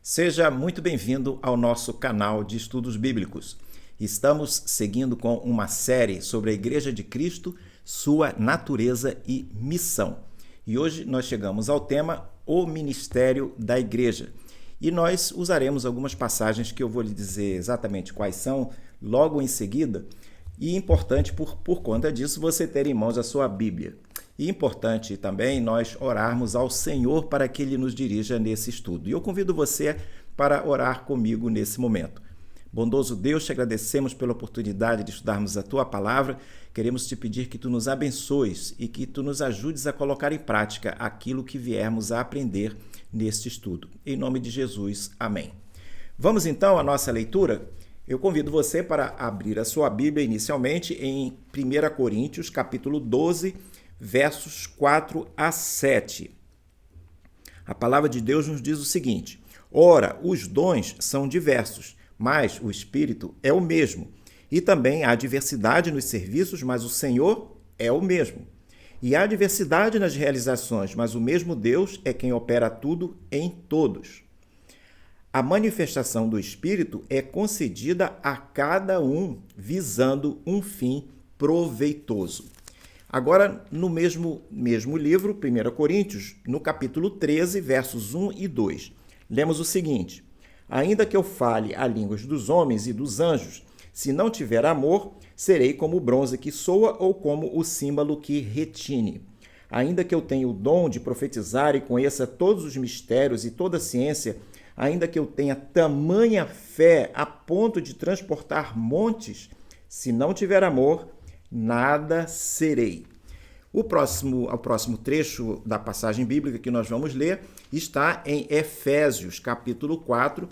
Seja muito bem-vindo ao nosso canal de estudos bíblicos. Estamos seguindo com uma série sobre a Igreja de Cristo, sua natureza e missão. E hoje nós chegamos ao tema O Ministério da Igreja. E nós usaremos algumas passagens que eu vou lhe dizer exatamente quais são logo em seguida. E importante por conta disso você ter em mãos a sua Bíblia. E importante também nós orarmos ao Senhor para que Ele nos dirija nesse estudo. E eu convido você para orar comigo nesse momento. Bondoso Deus, te agradecemos pela oportunidade de estudarmos a Tua Palavra. Queremos te pedir que Tu nos abençoes e que Tu nos ajudes a colocar em prática aquilo que viermos a aprender neste estudo. Em nome de Jesus, amém. Vamos então à nossa leitura? Eu convido você para abrir a sua Bíblia inicialmente em 1 Coríntios, capítulo 12, versos 4 a 7. A palavra de Deus nos diz o seguinte: Ora, os dons são diversos, mas o Espírito é o mesmo. E também há diversidade nos serviços, mas o Senhor é o mesmo. E há diversidade nas realizações, mas o mesmo Deus é quem opera tudo em todos. A manifestação do Espírito é concedida a cada um, visando um fim proveitoso. Agora, no mesmo livro, 1 Coríntios, no capítulo 13, versos 1 e 2, lemos o seguinte: Ainda que eu fale a línguas dos homens e dos anjos, se não tiver amor, serei como o bronze que soa ou como o símbolo que retine. Ainda que eu tenha o dom de profetizar e conheça todos os mistérios e toda a ciência, ainda que eu tenha tamanha fé a ponto de transportar montes, se não tiver amor, nada serei. O próximo trecho da passagem bíblica que nós vamos ler está em Efésios, capítulo 4.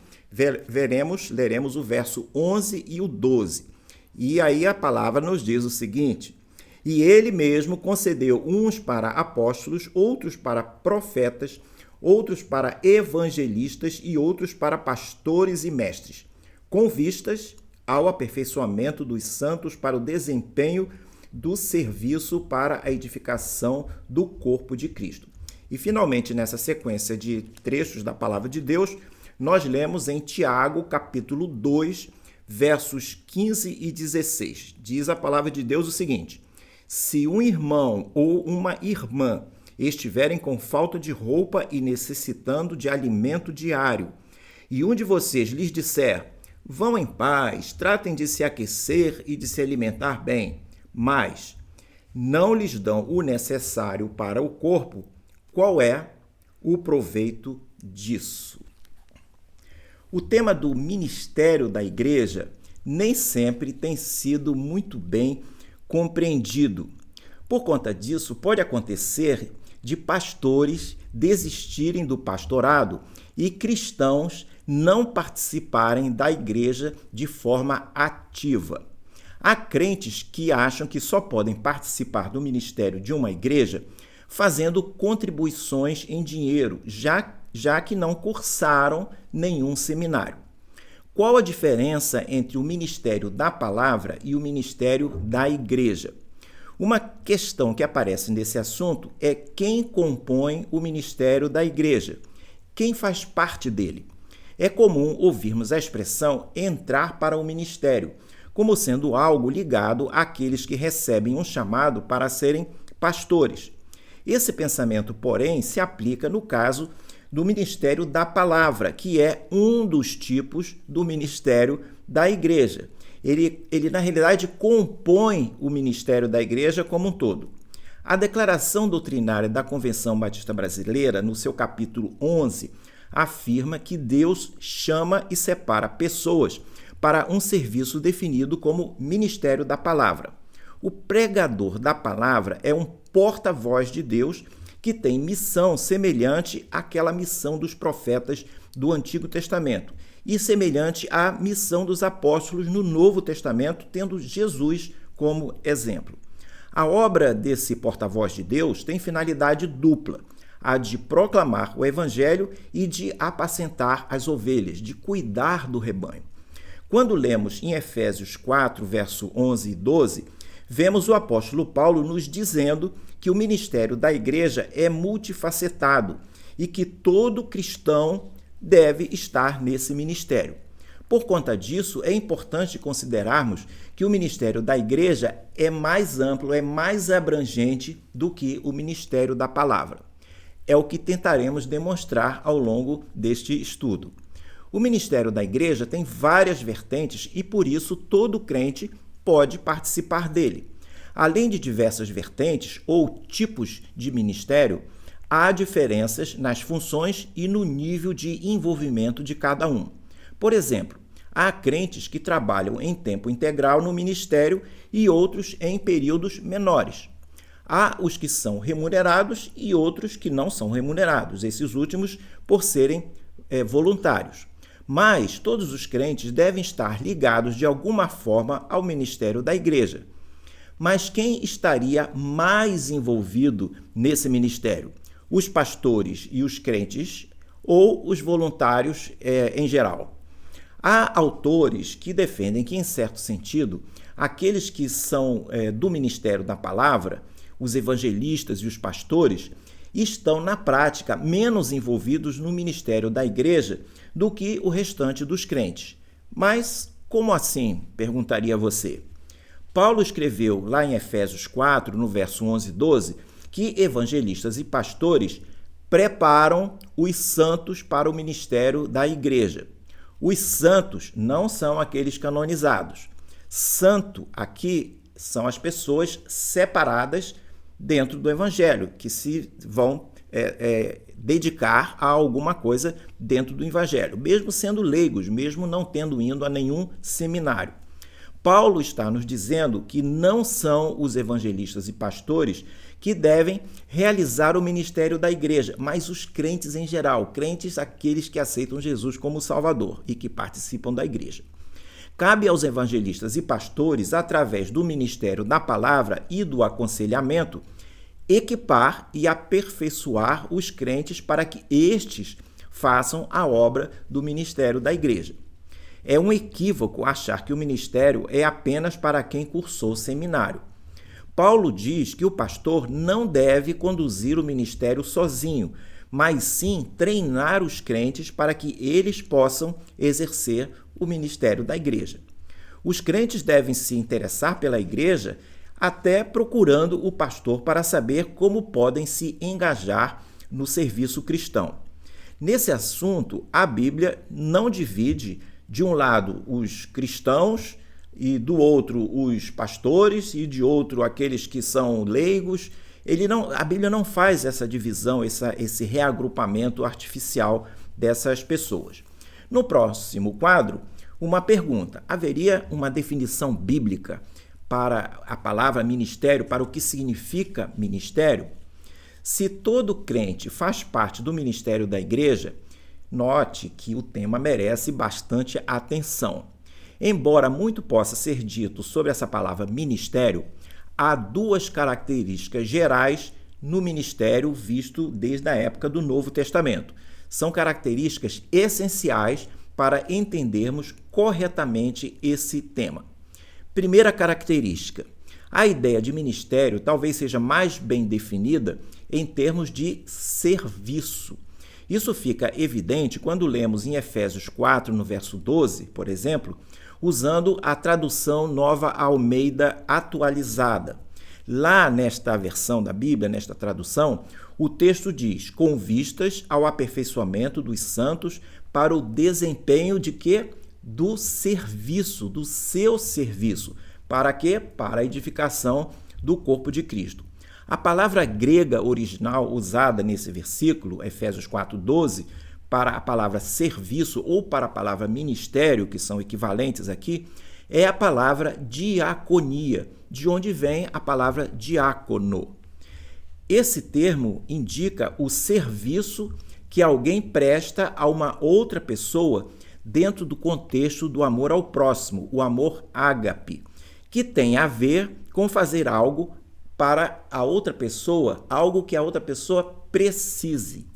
Leremos o verso 11 e o 12. E aí a palavra nos diz o seguinte: E ele mesmo concedeu uns para apóstolos, outros para profetas, outros para evangelistas e outros para pastores e mestres, com vistas ao aperfeiçoamento dos santos para o desempenho do serviço para a edificação do corpo de Cristo. E, finalmente, nessa sequência de trechos da Palavra de Deus, nós lemos em Tiago, capítulo 2, versos 15 e 16. Diz a Palavra de Deus o seguinte: Se um irmão ou uma irmã estiverem com falta de roupa e necessitando de alimento diário, e um de vocês lhes disser: Vão em paz, tratem de se aquecer e de se alimentar bem, mas não lhes dão o necessário para o corpo, qual é o proveito disso? O tema do ministério da igreja nem sempre tem sido muito bem compreendido. Por conta disso, pode acontecer de pastores desistirem do pastorado e cristãos não participarem da igreja de forma ativa. Há crentes que acham que só podem participar do ministério de uma igreja fazendo contribuições em dinheiro, já que não cursaram nenhum seminário. Qual a diferença entre o ministério da palavra e o ministério da igreja? Uma questão que aparece nesse assunto é quem compõe o ministério da igreja, quem faz parte dele. É comum ouvirmos a expressão entrar para o ministério, como sendo algo ligado àqueles que recebem um chamado para serem pastores. Esse pensamento, porém, se aplica no caso do ministério da palavra, que é um dos tipos do ministério da igreja. Ele na realidade, compõe o ministério da igreja como um todo. A Declaração Doutrinária da Convenção Batista Brasileira, no seu capítulo 11, afirma que Deus chama e separa pessoas para um serviço definido como ministério da palavra. O pregador da palavra é um porta-voz de Deus que tem missão semelhante àquela missão dos profetas do Antigo Testamento e semelhante à missão dos apóstolos no Novo Testamento, tendo Jesus como exemplo. A obra desse porta-voz de Deus tem finalidade dupla: a de proclamar o evangelho e de apacentar as ovelhas, de cuidar do rebanho. Quando lemos em Efésios 4, verso 11 e 12, vemos o apóstolo Paulo nos dizendo que o ministério da igreja é multifacetado e que todo cristão deve estar nesse ministério. Por conta disso, é importante considerarmos que o ministério da igreja é mais amplo, é mais abrangente do que o ministério da palavra. É o que tentaremos demonstrar ao longo deste estudo. O ministério da igreja tem várias vertentes e, por isso, todo crente pode participar dele. Além de diversas vertentes ou tipos de ministério, há diferenças nas funções e no nível de envolvimento de cada um. Por exemplo, há crentes que trabalham em tempo integral no ministério e outros em períodos menores. Há os que são remunerados e outros que não são remunerados, esses últimos por serem voluntários. Mas todos os crentes devem estar ligados de alguma forma ao ministério da igreja. Mas quem estaria mais envolvido nesse ministério? Os pastores e os crentes ou os voluntários em geral? Há autores que defendem que, em certo sentido, aqueles que são do ministério da palavra, os evangelistas e os pastores, estão, na prática, menos envolvidos no ministério da igreja do que o restante dos crentes. Mas como assim? Perguntaria você. Paulo escreveu lá em Efésios 4, no verso 11 e 12, que evangelistas e pastores preparam os santos para o ministério da igreja. Os santos não são aqueles canonizados. Santo aqui são as pessoas separadas dentro do evangelho, que se vão dedicar a alguma coisa dentro do evangelho, mesmo sendo leigos, mesmo não tendo ido a nenhum seminário. Paulo está nos dizendo que não são os evangelistas e pastores que devem realizar o ministério da igreja, mas os crentes em geral, crentes aqueles que aceitam Jesus como Salvador e que participam da igreja. Cabe aos evangelistas e pastores, através do ministério da palavra e do aconselhamento, equipar e aperfeiçoar os crentes para que estes façam a obra do ministério da igreja. É um equívoco achar que o ministério é apenas para quem cursou seminário. Paulo diz que o pastor não deve conduzir o ministério sozinho, mas sim treinar os crentes para que eles possam exercer o ministério da igreja. Os crentes devem se interessar pela igreja até procurando o pastor para saber como podem se engajar no serviço cristão. Nesse assunto, a Bíblia não divide, de um lado, os cristãos e do outro, os pastores e de outro, aqueles que são leigos. A Bíblia não faz essa divisão, esse reagrupamento artificial dessas pessoas. No próximo quadro, uma pergunta. Haveria uma definição bíblica para a palavra ministério, para o que significa ministério? Se todo crente faz parte do ministério da igreja, note que o tema merece bastante atenção. Embora muito possa ser dito sobre essa palavra ministério, há duas características gerais no ministério visto desde a época do Novo Testamento. São características essenciais para entendermos corretamente esse tema. Primeira característica: a ideia de ministério talvez seja mais bem definida em termos de serviço. Isso fica evidente quando lemos em Efésios 4, no verso 12, por exemplo, usando a tradução Nova Almeida atualizada. Lá nesta versão da Bíblia, nesta tradução, o texto diz: com vistas ao aperfeiçoamento dos santos para o desempenho de quê? Do serviço, do seu serviço. Para quê? Para a edificação do corpo de Cristo. A palavra grega original usada nesse versículo, Efésios 4:12, para a palavra serviço ou para a palavra ministério, que são equivalentes aqui, é a palavra diaconia, de onde vem a palavra diácono. Esse termo indica o serviço que alguém presta a uma outra pessoa dentro do contexto do amor ao próximo, o amor ágape, que tem a ver com fazer algo para a outra pessoa, algo que a outra pessoa precise.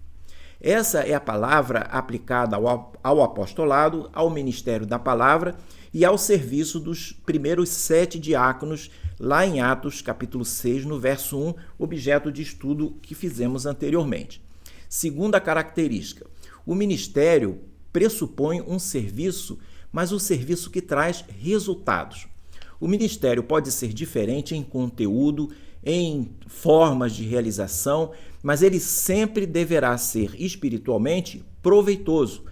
Essa é a palavra aplicada ao apostolado, ao ministério da palavra e ao serviço dos primeiros 7 diáconos, lá em Atos, capítulo 6, no verso 1, objeto de estudo que fizemos anteriormente. Segunda característica: O ministério pressupõe um serviço, mas um serviço que traz resultados. O ministério pode ser diferente em conteúdo, em formas de realização, mas ele sempre deverá ser espiritualmente proveitoso,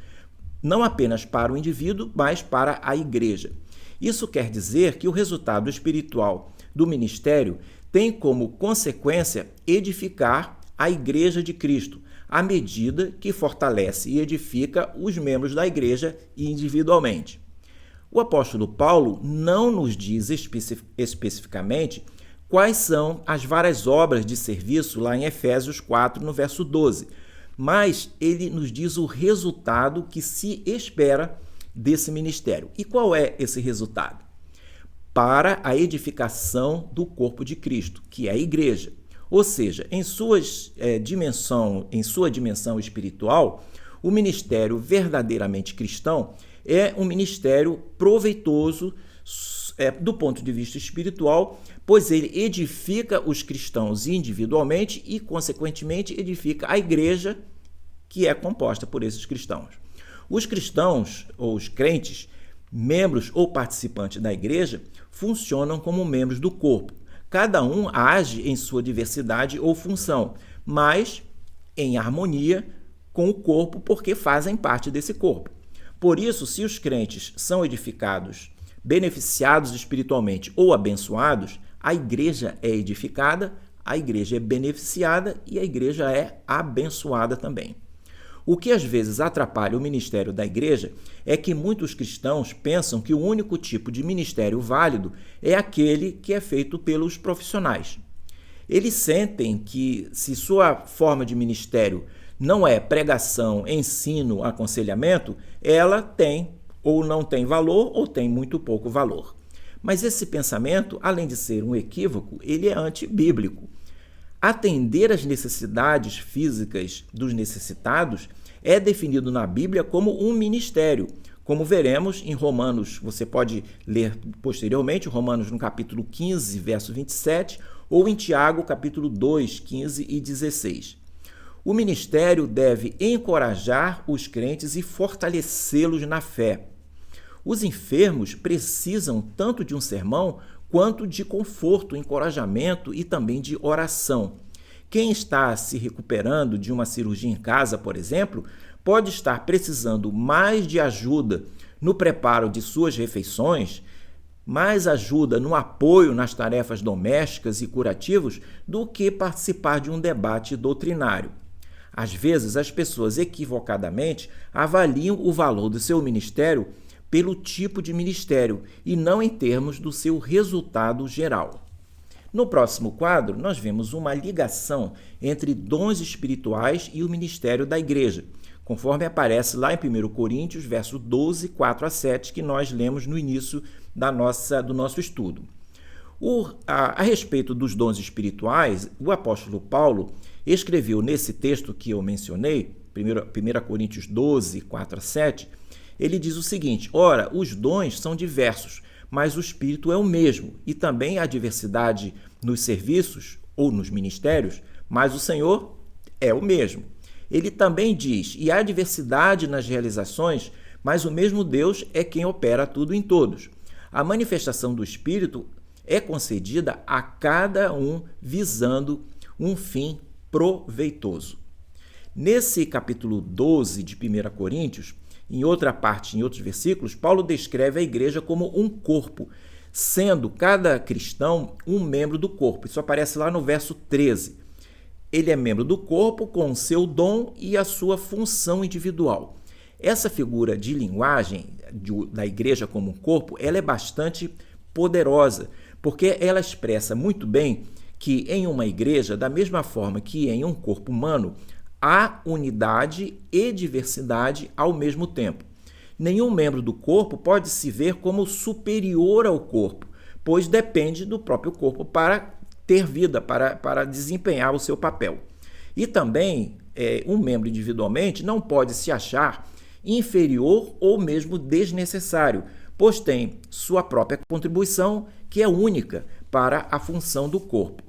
não apenas para o indivíduo, mas para a igreja. Isso quer dizer que o resultado espiritual do ministério tem como consequência edificar a Igreja de Cristo, à medida que fortalece e edifica os membros da igreja individualmente. O apóstolo Paulo não nos diz especificamente quais são as várias obras de serviço lá em Efésios 4, no verso 12, mas ele nos diz o resultado que se espera desse ministério. E qual é esse resultado? Para a edificação do corpo de Cristo, que é a igreja. Ou seja, em sua dimensão espiritual, o ministério verdadeiramente cristão é um ministério proveitoso do ponto de vista espiritual, pois ele edifica os cristãos individualmente e, consequentemente, edifica a igreja que é composta por esses cristãos. Os cristãos, ou os crentes, membros ou participantes da igreja, funcionam como membros do corpo. Cada um age em sua diversidade ou função, mas em harmonia com o corpo, porque fazem parte desse corpo. Por isso, se os crentes são edificados, beneficiados espiritualmente ou abençoados, a igreja é edificada, a igreja é beneficiada e a igreja é abençoada também. O que às vezes atrapalha o ministério da igreja é que muitos cristãos pensam que o único tipo de ministério válido é aquele que é feito pelos profissionais. Eles sentem que, se sua forma de ministério não é pregação, ensino, aconselhamento, ela tem ou não tem valor ou tem muito pouco valor. Mas esse pensamento, além de ser um equívoco, ele é antibíblico. Atender às necessidades físicas dos necessitados é definido na Bíblia como um ministério, como veremos em Romanos. Você pode ler posteriormente Romanos no capítulo 15, verso 27, ou em Tiago, capítulo 2, 15 e 16. O ministério deve encorajar os crentes e fortalecê-los na fé. Os enfermos precisam tanto de um sermão quanto de conforto, encorajamento e também de oração. Quem está se recuperando de uma cirurgia em casa, por exemplo, pode estar precisando mais de ajuda no preparo de suas refeições, mais ajuda no apoio nas tarefas domésticas e curativos do que participar de um debate doutrinário. Às vezes, as pessoas equivocadamente avaliam o valor do seu ministério pelo tipo de ministério e não em termos do seu resultado geral. No próximo quadro, nós vemos uma ligação entre dons espirituais e o ministério da igreja, conforme aparece lá em 1 Coríntios, verso 12, 4 a 7, que nós lemos no início do nosso estudo. A respeito dos dons espirituais, o apóstolo Paulo escreveu nesse texto que eu mencionei, 1 Coríntios 12, 4 a 7, ele diz o seguinte: ora, os dons são diversos, mas o Espírito é o mesmo, e também há diversidade nos serviços ou nos ministérios, mas o Senhor é o mesmo. Ele também diz: e há diversidade nas realizações, mas o mesmo Deus é quem opera tudo em todos. A manifestação do Espírito é concedida a cada um visando um fim proveitoso. Nesse capítulo 12 de 1 Coríntios, em outra parte, em outros versículos, Paulo descreve a igreja como um corpo, sendo cada cristão um membro do corpo. Isso aparece lá no verso 13. Ele é membro do corpo com o seu dom e a sua função individual. Essa figura de linguagem da igreja como um corpo, ela é bastante poderosa, porque ela expressa muito bem que em uma igreja, da mesma forma que em um corpo humano, há unidade e diversidade ao mesmo tempo. Nenhum membro do corpo pode se ver como superior ao corpo, pois depende do próprio corpo para ter vida, para desempenhar o seu papel. E também, um membro individualmente não pode se achar inferior ou mesmo desnecessário, pois tem sua própria contribuição, que é única para a função do corpo.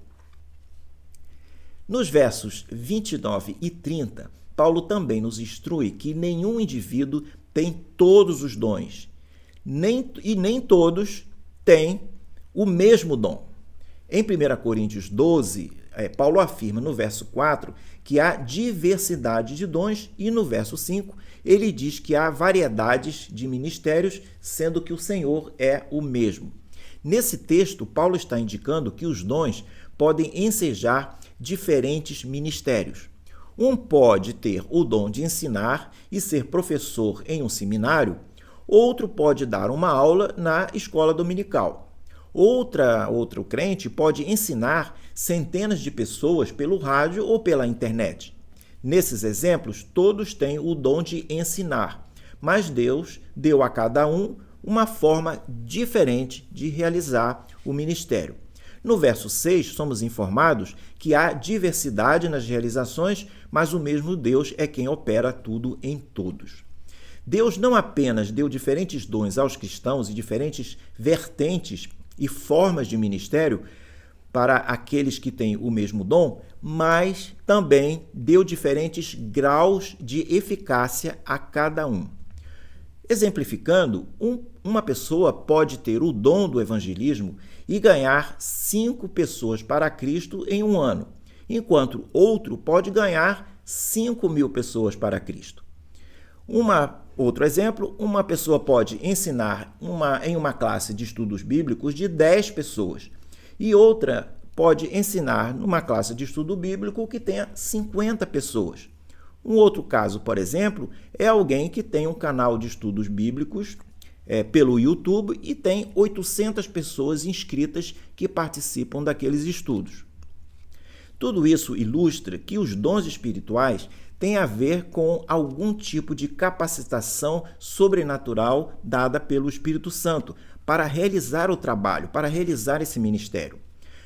Nos versos 29 e 30, Paulo também nos instrui que nenhum indivíduo tem todos os dons, nem todos têm o mesmo dom. Em 1 Coríntios 12, Paulo afirma no verso 4 que há diversidade de dons e no verso 5 ele diz que há variedades de ministérios, sendo que o Senhor é o mesmo. Nesse texto, Paulo está indicando que os dons podem ensejar diferentes ministérios. Um pode ter o dom de ensinar e ser professor em um seminário, outro pode dar uma aula na escola dominical. Outro crente pode ensinar centenas de pessoas pelo rádio ou pela internet. Nesses exemplos, todos têm o dom de ensinar, mas Deus deu a cada um uma forma diferente de realizar o ministério. No verso 6, somos informados que há diversidade nas realizações, mas o mesmo Deus é quem opera tudo em todos. Deus não apenas deu diferentes dons aos cristãos e diferentes vertentes e formas de ministério para aqueles que têm o mesmo dom, mas também deu diferentes graus de eficácia a cada um. Exemplificando, uma pessoa pode ter o dom do evangelismo e ganhar 5 pessoas para Cristo em um ano, enquanto outro pode ganhar 5.000 pessoas para Cristo. Outro exemplo, uma pessoa pode ensinar em uma classe de estudos bíblicos de 10 pessoas e outra pode ensinar numa classe de estudo bíblico que tenha 50 pessoas. Um outro caso, por exemplo, é alguém que tem um canal de estudos bíblicos pelo YouTube e tem 800 pessoas inscritas que participam daqueles estudos. Tudo isso ilustra que os dons espirituais têm a ver com algum tipo de capacitação sobrenatural dada pelo Espírito Santo para realizar o trabalho, para realizar esse ministério.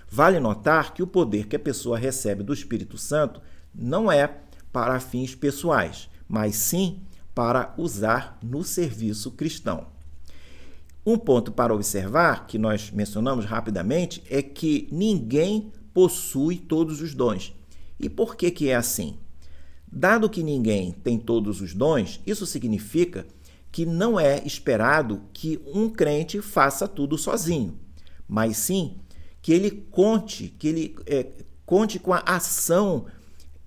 Vale notar que o poder que a pessoa recebe do Espírito Santo não é para fins pessoais, mas sim para usar no serviço cristão. Um ponto para observar, que nós mencionamos rapidamente, é que ninguém possui todos os dons. E por que é assim? Dado que ninguém tem todos os dons, isso significa que não é esperado que um crente faça tudo sozinho, mas sim que ele conte com a ação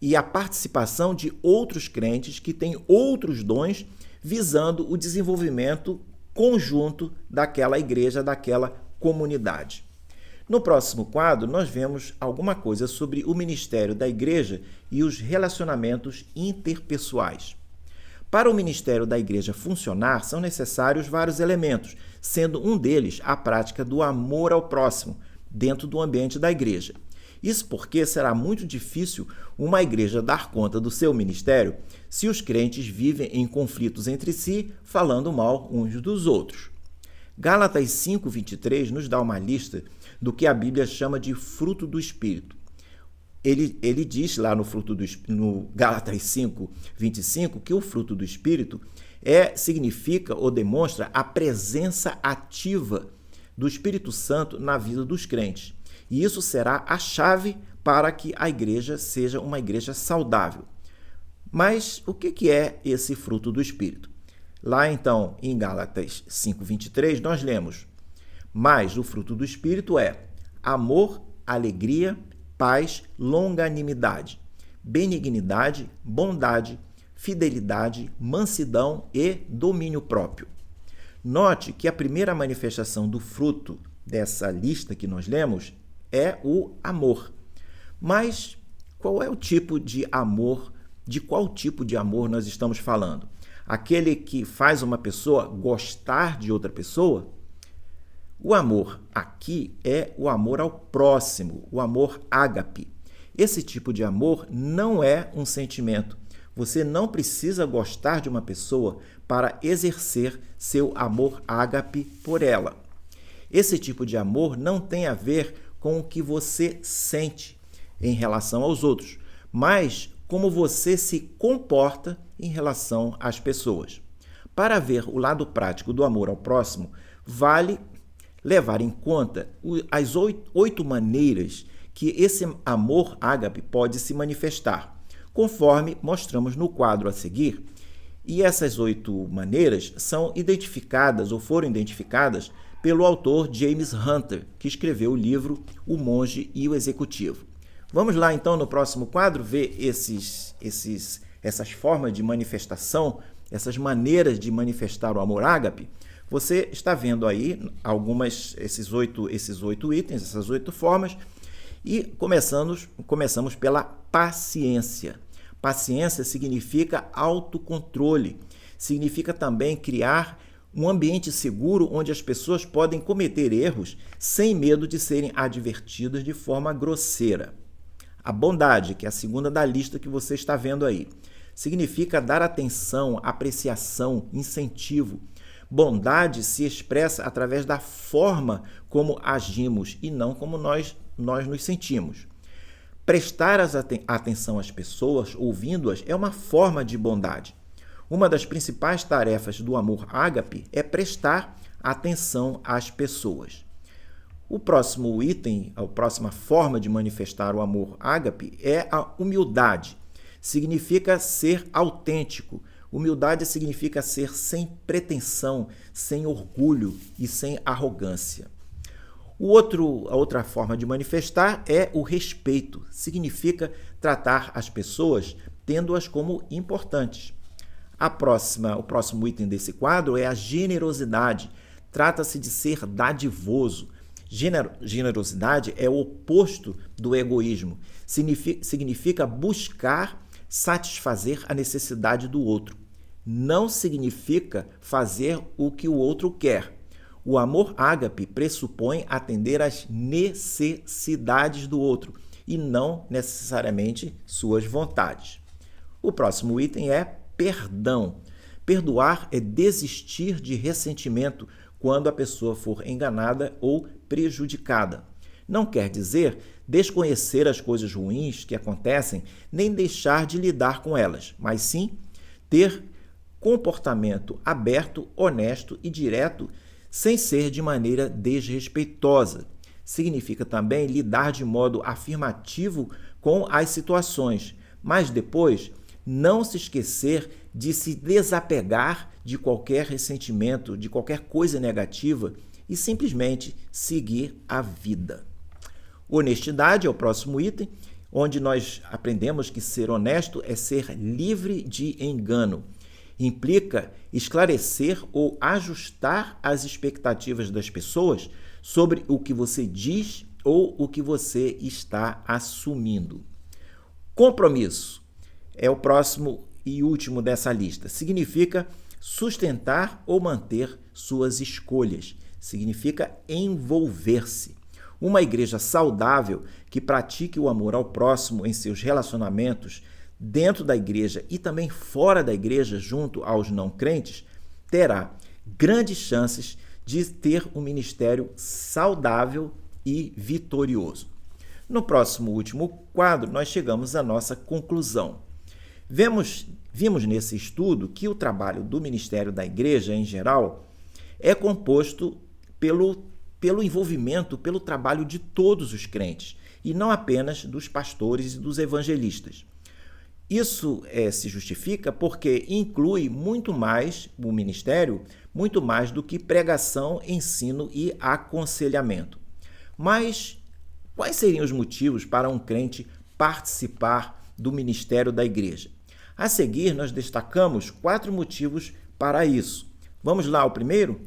e a participação de outros crentes que têm outros dons, visando o desenvolvimento conjunto daquela igreja, daquela comunidade. No próximo quadro, nós vemos alguma coisa sobre o ministério da igreja e os relacionamentos interpessoais. Para o ministério da igreja funcionar, são necessários vários elementos, sendo um deles a prática do amor ao próximo, dentro do ambiente da igreja. Isso porque será muito difícil uma igreja dar conta do seu ministério se os crentes vivem em conflitos entre si, falando mal uns dos outros. Gálatas 5:23 nos dá uma lista do que a Bíblia chama de fruto do Espírito. Ele diz lá no Gálatas 5:25 que o fruto do Espírito significa ou demonstra a presença ativa do Espírito Santo na vida dos crentes. E isso será a chave para que a igreja seja uma igreja saudável. Mas o que é esse fruto do Espírito? Lá então, em Gálatas 5:23, nós lemos: mas o fruto do Espírito é amor, alegria, paz, longanimidade, benignidade, bondade, fidelidade, mansidão e domínio próprio. Note que a primeira manifestação do fruto dessa lista que nós lemos é o amor. Mas qual é o tipo de amor? De qual tipo de amor nós estamos falando? Aquele que faz uma pessoa gostar de outra pessoa? O amor aqui é o amor ao próximo, o amor ágape. Esse tipo de amor não é um sentimento. Você não precisa gostar de uma pessoa para exercer seu amor ágape por ela. Esse tipo de amor não tem a ver com o que você sente em relação aos outros, mas como você se comporta em relação às pessoas. Para ver o lado prático do amor ao próximo, vale levar em conta as 8 maneiras que esse amor ágape pode se manifestar, conforme mostramos no quadro a seguir. E essas 8 maneiras são identificadas ou foram identificadas pelo autor James Hunter, que escreveu o livro O Monge e o Executivo. Vamos lá, então, no próximo quadro, ver essas formas de manifestação, essas maneiras de manifestar o amor ágape. Você está vendo aí esses oito itens, essas 8 formas, e começamos pela paciência. Paciência significa autocontrole, significa também criar um ambiente seguro onde as pessoas podem cometer erros sem medo de serem advertidas de forma grosseira. A bondade, que é a segunda da lista que você está vendo aí, significa dar atenção, apreciação, incentivo. Bondade se expressa através da forma como agimos e não como nós nos sentimos. Prestar atenção às pessoas, ouvindo-as, é uma forma de bondade. Uma das principais tarefas do amor ágape é prestar atenção às pessoas. O próximo item, a próxima forma de manifestar o amor ágape é a humildade. Significa ser autêntico. Humildade significa ser sem pretensão, sem orgulho e sem arrogância. A outra forma de manifestar é o respeito. Significa tratar as pessoas tendo-as como importantes. O próximo item desse quadro é a generosidade. Trata-se de ser dadivoso. Generosidade é o oposto do egoísmo. Significa buscar satisfazer a necessidade do outro. Não significa fazer o que o outro quer. O amor ágape pressupõe atender às necessidades do outro e não necessariamente suas vontades. O próximo item é perdão. Perdoar é desistir de ressentimento quando a pessoa for enganada ou prejudicada. Não quer dizer desconhecer as coisas ruins que acontecem, nem deixar de lidar com elas, mas sim ter comportamento aberto, honesto e direto, sem ser de maneira desrespeitosa. Significa também lidar de modo afirmativo com as situações, mas depois não se esquecer de se desapegar de qualquer ressentimento, de qualquer coisa negativa e simplesmente seguir a vida. Honestidade é o próximo item, onde nós aprendemos que ser honesto é ser livre de engano. Implica esclarecer ou ajustar as expectativas das pessoas sobre o que você diz ou o que você está assumindo. Compromisso é o próximo e último dessa lista. Significa sustentar ou manter suas escolhas. Significa envolver-se. Uma igreja saudável que pratique o amor ao próximo em seus relacionamentos dentro da igreja e também fora da igreja, junto aos não crentes, terá grandes chances de ter um ministério saudável e vitorioso. No próximo último quadro, nós chegamos à nossa conclusão. Vimos nesse estudo que o trabalho do ministério da igreja, em geral, é composto pelo envolvimento, pelo trabalho de todos os crentes, e não apenas dos pastores e dos evangelistas. Isso se justifica porque inclui muito mais o ministério, muito mais do que pregação, ensino e aconselhamento. Mas quais seriam os motivos para um crente participar do ministério da igreja? A seguir, nós destacamos 4 motivos para isso. Vamos lá, o primeiro?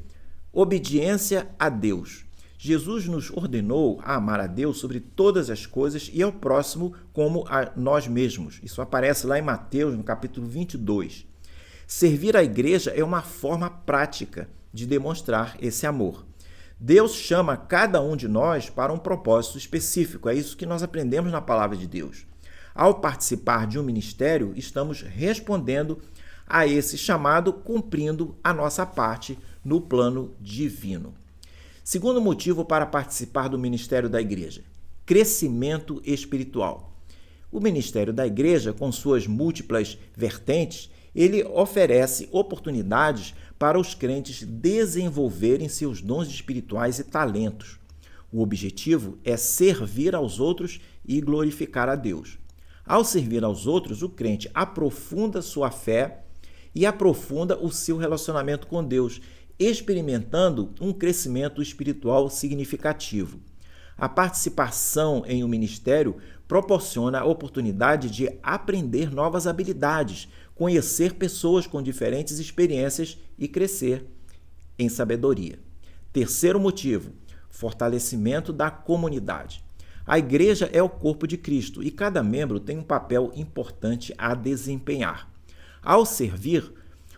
Obediência a Deus. Jesus nos ordenou a amar a Deus sobre todas as coisas e ao próximo como a nós mesmos. Isso aparece lá em Mateus, no capítulo 22. Servir a igreja é uma forma prática de demonstrar esse amor. Deus chama cada um de nós para um propósito específico. É isso que nós aprendemos na palavra de Deus. Ao participar de um ministério, estamos respondendo a esse chamado, cumprindo a nossa parte no plano divino. Segundo motivo para participar do ministério da igreja: crescimento espiritual. O ministério da igreja, com suas múltiplas vertentes, ele oferece oportunidades para os crentes desenvolverem seus dons espirituais e talentos. O objetivo é servir aos outros e glorificar a Deus. Ao servir aos outros, o crente aprofunda sua fé e aprofunda o seu relacionamento com Deus, experimentando um crescimento espiritual significativo. A participação em um ministério proporciona a oportunidade de aprender novas habilidades, conhecer pessoas com diferentes experiências e crescer em sabedoria. Terceiro motivo, fortalecimento da comunidade. A igreja é o corpo de Cristo e cada membro tem um papel importante a desempenhar. Ao servir,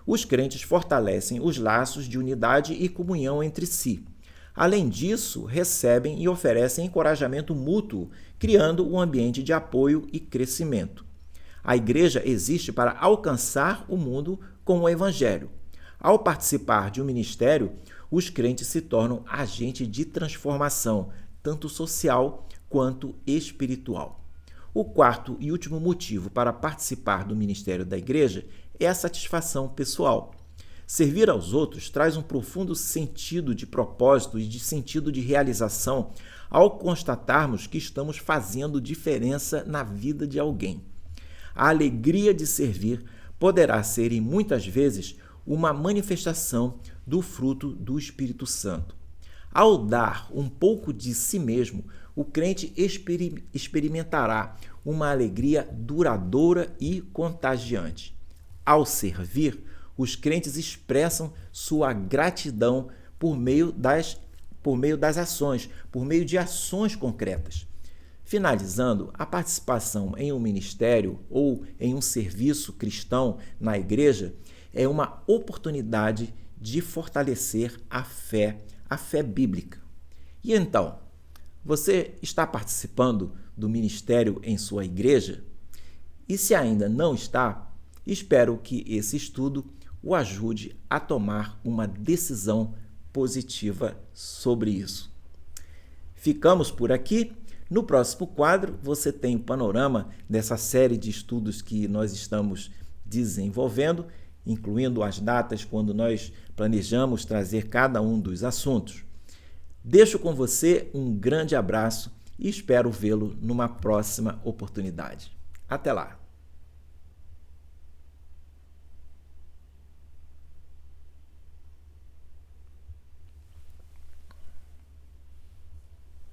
os crentes fortalecem os laços de unidade e comunhão entre si. Além disso, recebem e oferecem encorajamento mútuo, criando um ambiente de apoio e crescimento. A igreja existe para alcançar o mundo com o evangelho. Ao participar de um ministério, os crentes se tornam agentes de transformação, tanto social quanto espiritual. O quarto e último motivo para participar do ministério da igreja é a satisfação pessoal. Servir aos outros traz um profundo sentido de propósito e de sentido de realização ao constatarmos que estamos fazendo diferença na vida de alguém. A alegria de servir poderá ser, e muitas vezes, uma manifestação do fruto do Espírito Santo. Ao dar um pouco de si mesmo, o crente experimentará uma alegria duradoura e contagiante. Ao servir, os crentes expressam sua gratidão por meio das ações, por meio de ações concretas. Finalizando, a participação em um ministério ou em um serviço cristão na igreja é uma oportunidade de fortalecer a fé bíblica. E então, você está participando do ministério em sua igreja? E se ainda não está, espero que esse estudo o ajude a tomar uma decisão positiva sobre isso. Ficamos por aqui. No próximo quadro, você tem o panorama dessa série de estudos que nós estamos desenvolvendo, incluindo as datas quando nós planejamos trazer cada um dos assuntos. Deixo com você um grande abraço e espero vê-lo numa próxima oportunidade. Até lá!